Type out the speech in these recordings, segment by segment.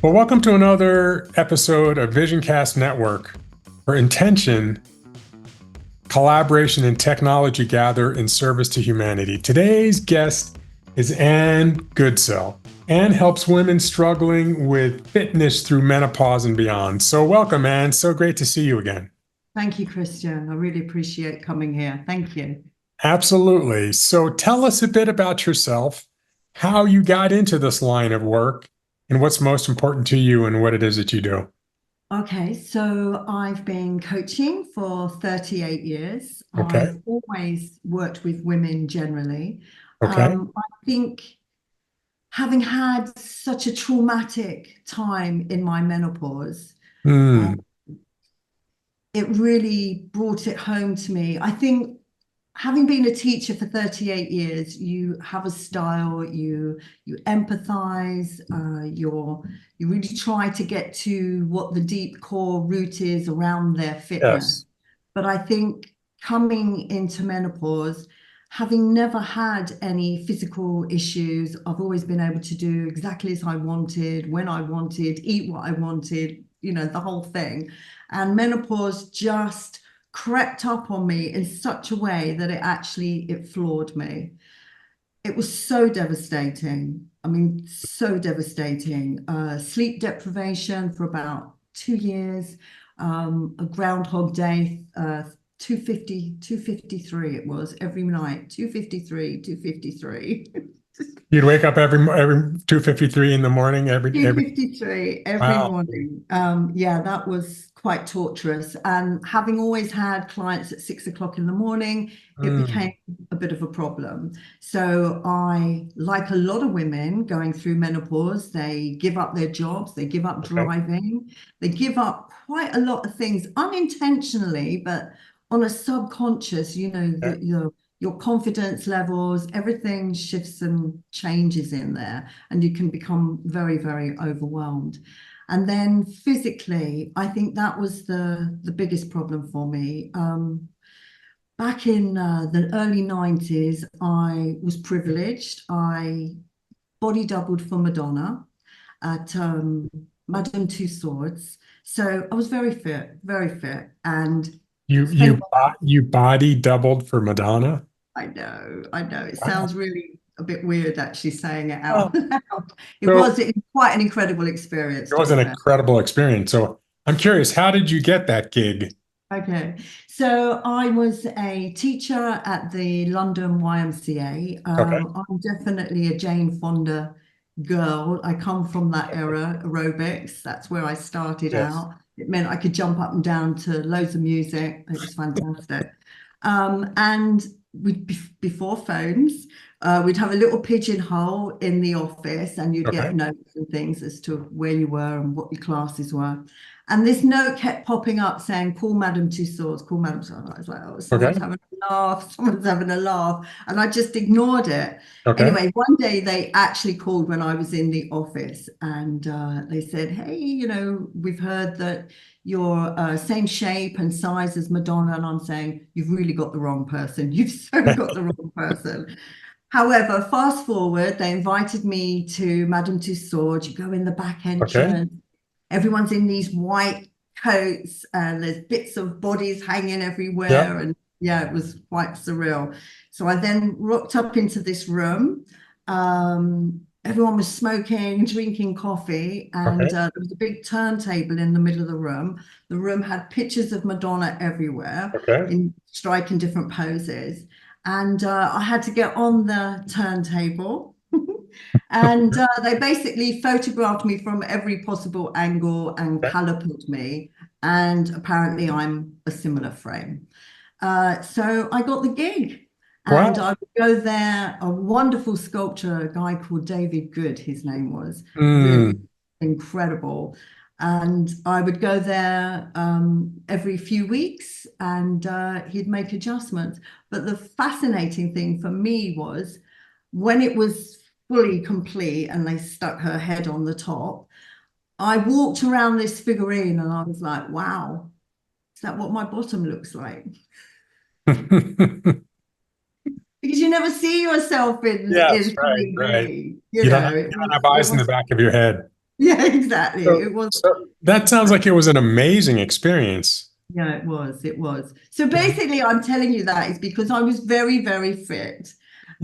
Well, welcome to another episode of VisionCast Network, where intention, collaboration, and technology gather in service to humanity. Today's guest is Ann Goodsell. Ann helps women struggling with fitness through menopause and beyond. So welcome, Ann. So great to see you again. Thank you, Christian. I really appreciate coming here. Thank you. Absolutely. So tell us a bit about yourself, how you got into this line of work, and what's most important to you and what it is that you do. Okay, so I've been coaching for 38 years. Okay. I've always worked with women generally. Okay. I think having had such a traumatic time in my menopause, uh, Hmm. it really brought it home to me. I think having been a teacher for 38 years, you have a style, you empathize, you really try to get to what the deep core root is around their fitness. Yes. But I think coming into menopause, having never had any physical issues, I've always been able to do exactly as I wanted, when I wanted, eat what I wanted, the whole thing. And menopause just crept up on me in such a way that it floored me. It was so devastating. I mean, so devastating. Sleep deprivation for about 2 years, a Groundhog Day, 253 it was every night, 253. You'd wake up every 2:53 in the morning every 2:53 every wow. morning. Yeah, that was quite torturous. And having always had clients at 6 o'clock in the morning, it Mm. became a bit of a problem. So I, like a lot of women going through menopause, they give up their jobs, they give up Okay. driving, they give up quite a lot of things unintentionally, but on a subconscious, Yeah. your confidence levels, everything shifts and changes in there, and you can become very, very overwhelmed. And then physically, I think that was the biggest problem for me. Back in the early 90s, I was privileged. I body doubled for Madonna at Madame Tussauds. So I was very fit, and You spent. you you body doubled for Madonna? I know. It Wow. sounds really a bit weird actually saying it out Oh. loud. So It was quite an incredible experience, it to was be an fair. incredible experience. So I'm curious, how did you get that gig? Okay, so I was a teacher at the London YMCA. Okay. I'm definitely a Jane Fonda girl. I come from that era, aerobics. That's where I started Yes. out. It meant I could jump up and down to loads of music. It was fantastic. And before phones, we'd have a little pigeonhole in the office, and you'd Okay. get notes and things as to where you were and what your classes were. And this note kept popping up saying, call Madame Tussauds, call Madame Tussauds. I was like, oh, someone's Okay. having a laugh, someone's having a laugh. And I just ignored it. Okay. Anyway, one day they actually called when I was in the office, and they said, hey, we've heard that you're same shape and size as Madonna. And I'm saying, you've really got the wrong person. You've so got the wrong person. However, fast forward, they invited me to Madame Tussauds. You go in the back Okay. entrance. Everyone's in these white coats, and there's bits of bodies hanging Yep. everywhere. And yeah, it was quite surreal. So I then rocked up into this room. Everyone was smoking, drinking coffee, and Okay. there was a big turntable in the middle of the room. The room had pictures of Madonna everywhere Okay. in striking different poses. And I had to get on the turntable. And they basically photographed me from every possible angle and Okay. calipered me. And apparently, I'm a similar frame. So I got the gig. And Wow. I would go there, a wonderful sculptor, a guy called David Good, his name was, really Mm. incredible. And I would go there every few weeks, and he'd make adjustments. But the fascinating thing for me was when it was fully complete and they stuck her head on the top, I walked around this figurine and I was like, wow, is that what my bottom looks like? Because you never see yourself in Yes, right, right. filigree, You don't have it you don't have it eyes in the was back of your head. Yeah, exactly. So, It was. so that sounds like it was an amazing experience. Yeah, it was. It was. So basically, I'm telling you that is because I was very, very fit,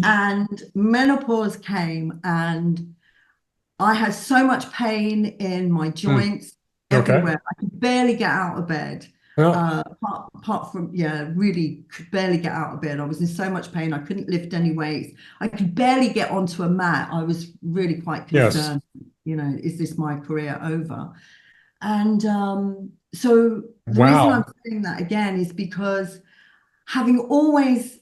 and menopause came, and I had so much pain in my Hmm. joints Okay. everywhere. I could barely get out of bed. Well, Apart from, yeah, really could barely get out of bed. I was in so much pain. I couldn't lift any weights. I could barely get onto a mat. I was really quite yes. concerned, is this my career over? And so the reason I'm Wow. saying that again is because having always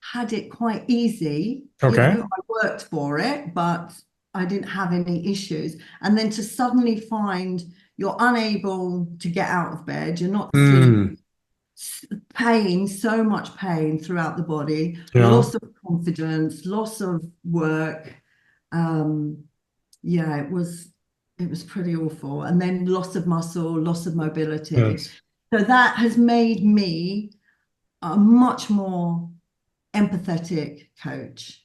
had it quite easy, Okay. I worked for it, but I didn't have any issues. And then to suddenly find you're unable to get out of bed, you're not Hmm. sleeping, pain, so much pain throughout the body, Yeah. loss of confidence, loss of work. Um, yeah, it was pretty awful. And then loss of muscle, loss of mobility. Yes. So that has made me a much more empathetic coach.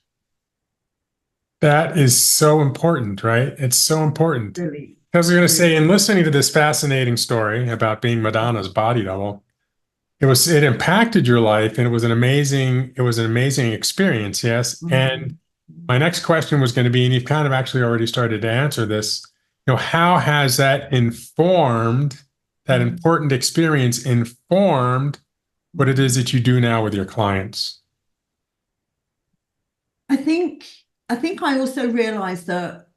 That is so important, right? It's so important. Really, I was going to really. say, in listening to this fascinating story about being Madonna's body double, it impacted your life and it was an amazing experience, yes. And Mhm. my next question was going to be, and you've kind of actually already started to answer this, how has that informed, that Mhm. important experience informed what it is that you do now with your clients? I think I think I also realized that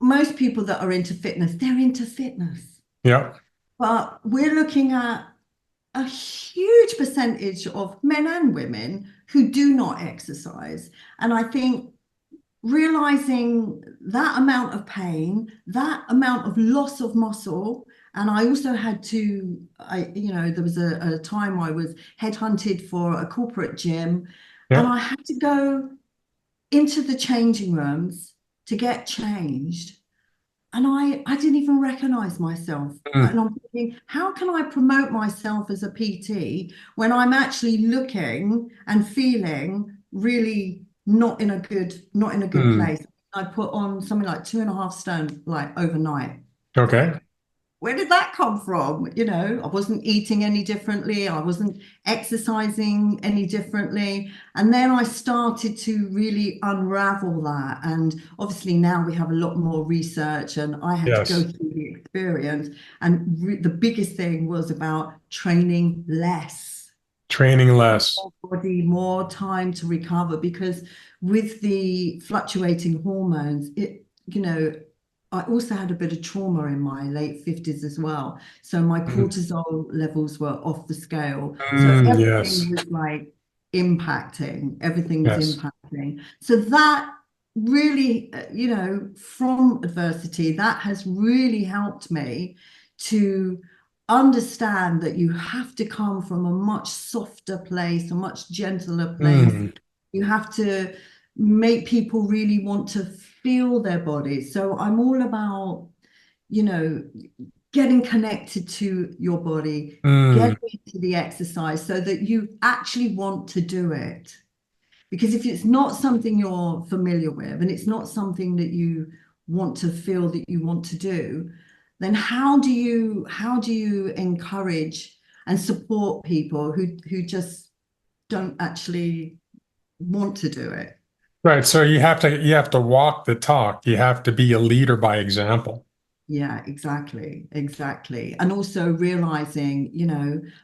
most people that are into fitness, they're into fitness. Yep. But we're looking at a huge percentage of men and women who do not exercise. And I think realizing that amount of pain, that amount of loss of muscle, and I also had to, there was a time I was headhunted for a corporate gym, and Yep. I had to go into the changing rooms to get changed. And I didn't even recognize myself. Mm, And I'm thinking, how can I promote myself as a PT when I'm actually looking and feeling really not in a good mm. place? I put on something like 2.5 stone like overnight. Okay. Where did that come from? I wasn't eating any differently. I wasn't exercising any differently. And then I started to really unravel that. And obviously now we have a lot more research, and I had to go Yes. through the experience. And the biggest thing was about training less, Training less. more body, more time to recover, because with the fluctuating hormones, I also had a bit of trauma in my late 50s as well. So my Mm, cortisol levels were off the scale. So mm, yes. everything was like impacting, everything was Yes. impacting. So that really, from adversity, that has really helped me to understand that you have to come from a much softer place, a much gentler place. Mm, You have to make people really want to feel their bodies. So I'm all about, you know, getting connected to your body, mm, getting into the exercise so that you actually want to do it. Because if it's not something you're familiar with and it's not something that you want to feel that you want to do, then how do you encourage and support people who just don't actually want to do it? right. So you have to walk the talk. You have to be a leader by example. Yeah, exactly, exactly. And also realizing,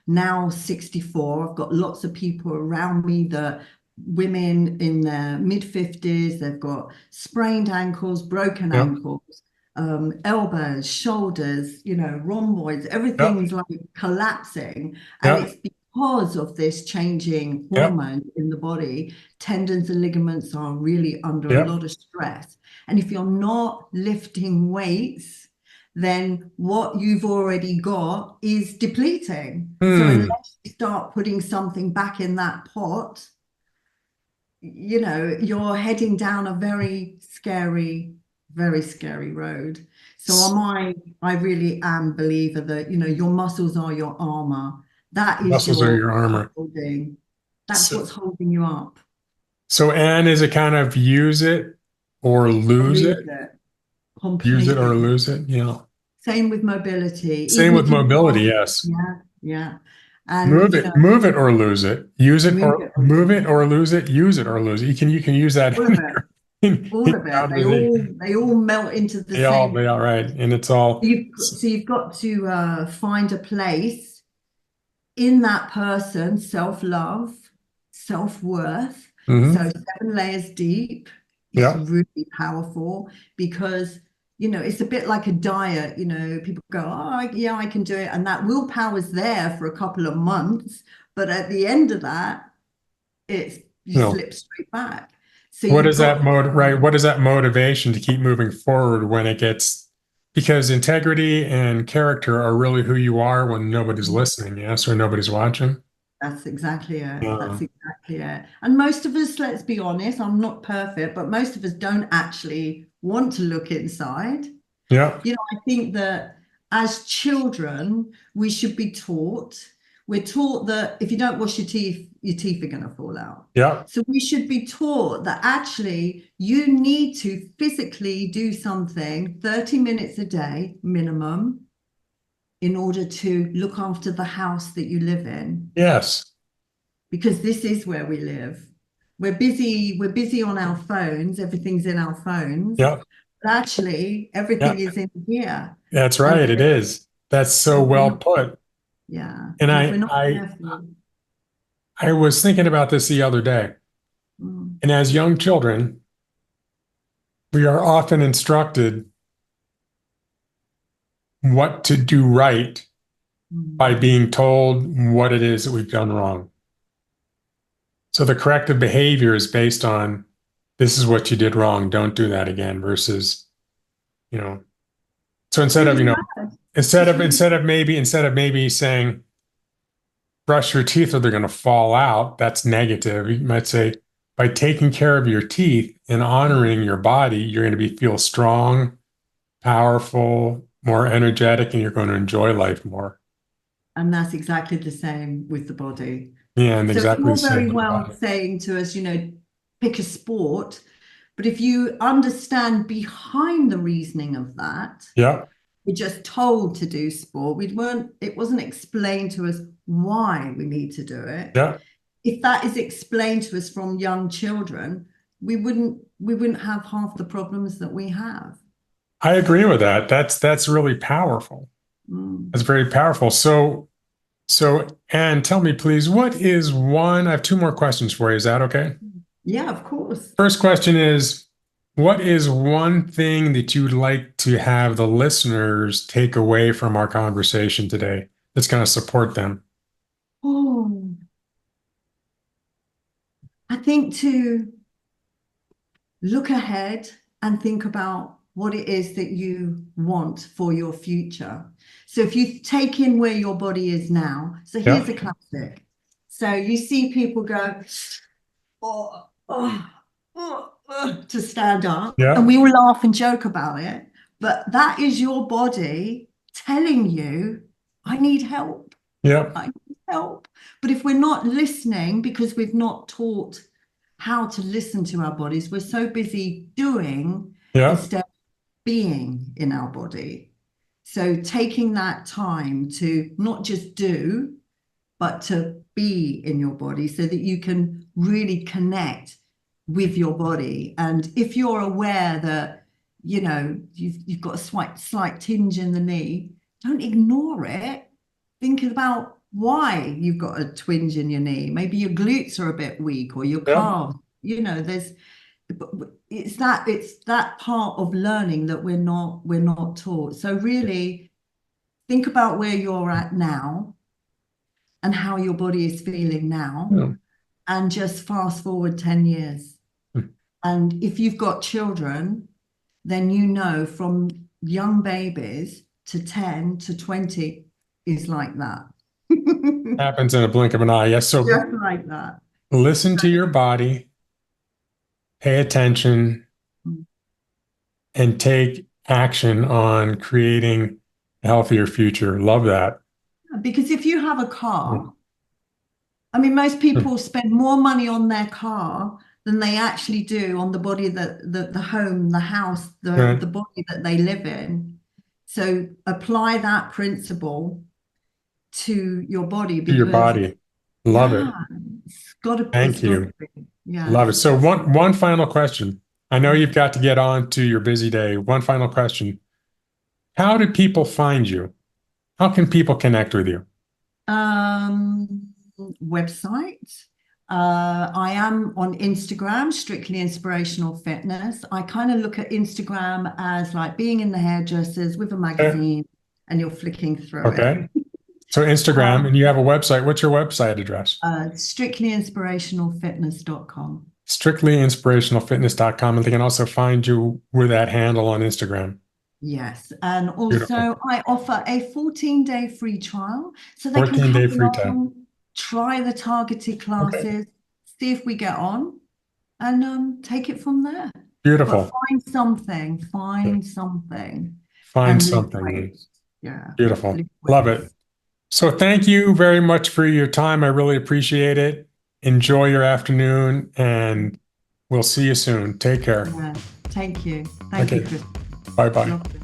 now 64, I've got lots of people around me that women in their mid 50s, they've got sprained ankles, broken Yep. ankles, elbows, shoulders, rhomboids, Yep. everything's like collapsing. And Yep. it's because of this changing Yep. hormone in the body. Tendons and ligaments are really under a Yep. lot of stress. And if you're not lifting weights, then what you've already got is depleting. So Mm, unless you start putting something back in that pot, you're heading down a very scary road. So s- I really am a believer that, your muscles are your armor. That is muscles are your your armor. holding. That's So, what's holding you up. so Anne, is it kind of use it or Or lose it? lose it. Use it or completely. lose it. Yeah. Same with mobility. Same Even with if you mobility. can't, Yes. yeah, yeah. And, Move it or lose it. Use it move or it or move lose it it. or lose it. Use it or lose it. You can use that All of it, all in of it. conversation. They all melt into the same. They all right. And it's all, You've got to find a place in that person, self-love, self-worth. So mhm. 7 layers deep is Yeah. really powerful because, it's a bit like a diet. People go, oh, yeah, I can do it. And that willpower is there for a couple of months. But at the end of that, you No. slip straight back. So you've got, What is that motivation to keep moving forward when it gets, because integrity and character are really who you are when nobody's listening, yes, or nobody's watching. that's exactly it. That's Yeah. exactly it. And most of us, let's be honest, I'm not perfect, but most of us don't actually want to look inside. Yeah. I think that as children, we should be taught. We're taught that if you don't wash your teeth are going to fall out. Yeah. So we should be taught that actually you need to physically do something 30 minutes a day minimum in order to look after the house that you live in, Yes. because this is where we live. We're busy on our phones, everything's in our phones, Yeah. but actually Yeah. everything is in here. That's And right. It is. That's so if we're well not, put. yeah, And and if we're not careful, I was thinking about this the other day. mm, And as young children, we are often instructed what to do right by mm, being told what it is that we've done wrong. So the corrective behavior is based on this is what you did wrong. Don't do that again versus, you know, so it's really bad. It's really, instead of maybe saying brush your teeth or they're going to fall out, that's negative. You might say by taking care of your teeth and honoring your body, you're going to feel strong, powerful, more energetic, and you're going to enjoy life more. and that's exactly the same with the body. Yeah, and So it's exactly the all same very with the well body. saying to us, pick a sport, but if you understand behind the reasoning of that, Yeah, we're just told to do sport. It wasn't explained to us why we need to do it. yeah, If that is explained to us from young children, we wouldn't have half the problems that we have. I agree with that. That's really powerful. Mm. That's very powerful. So, Anne, tell me, please, what is one? I have two more questions for you. Is that okay? Yeah, of course. First question is, what is one thing that you'd like to have the listeners take away from our conversation today that's going to support them? Oh, I think to look ahead and think about what it is that you want for your future. So if you take in where your body is now, so Yeah, here's a classic. So you see people go, oh, oh, to stand up, and yeah, we all laugh and joke about it. But that is your body telling you, I need help. yeah, I need help. But if we're not listening because we've not taught how to listen to our bodies, we're so busy doing yeah, instead of being in our body. So taking that time to not just do, but to be in your body so that you can really connect with your body. And if you're aware that, you've got a slight tinge in the knee, don't ignore it. Think about why you've got a twinge in your knee. Maybe your glutes are a bit weak or your yeah. calves. It's that part of learning that we're not taught. So really think about where you're at now and how your body is feeling now, Yeah. and just fast forward 10 years. And if you've got children, then from young babies to 10 to 20 is like that. Happens in a blink of an eye. Yes. So Just like that. listen to your body, pay attention, and take action on creating a healthier future. Love that. Because if you have a car, I mean, most people spend more money on their car than they actually do on the body the home, the house, Right. the body that they live in. So apply that principle to your body To your because body. Love it. yeah, it's Thank got to you. be. Yeah. Love it. So one final question. I know you've got to get on to your busy day. One final question. How do people find you? How can people connect with you? Website. I am on Instagram, Strictly Inspirational Fitness. I kind of look at Instagram as like being in the hairdressers with a Okay. magazine and you're flicking through it. Okay. So Instagram, and you have a website. What's your website address? Strictlyinspirationalfitness.com. Strictlyinspirationalfitness.com. And they can also find you with that handle on Instagram. Yes. And Beautiful. also I offer a 14-day free trial so they can 14-day come free time. along, try the targeted Okay. classes, see if we get on, and take it from there. But Beautiful. find something, Find and live something. weight. Yeah, Beautiful. live Love weight. it. So thank you very much for your time. I really appreciate it. Enjoy your afternoon, and we'll see you soon. Take care. Yeah, thank you. Thank you, Okay. Chris. Bye-bye. Lovely.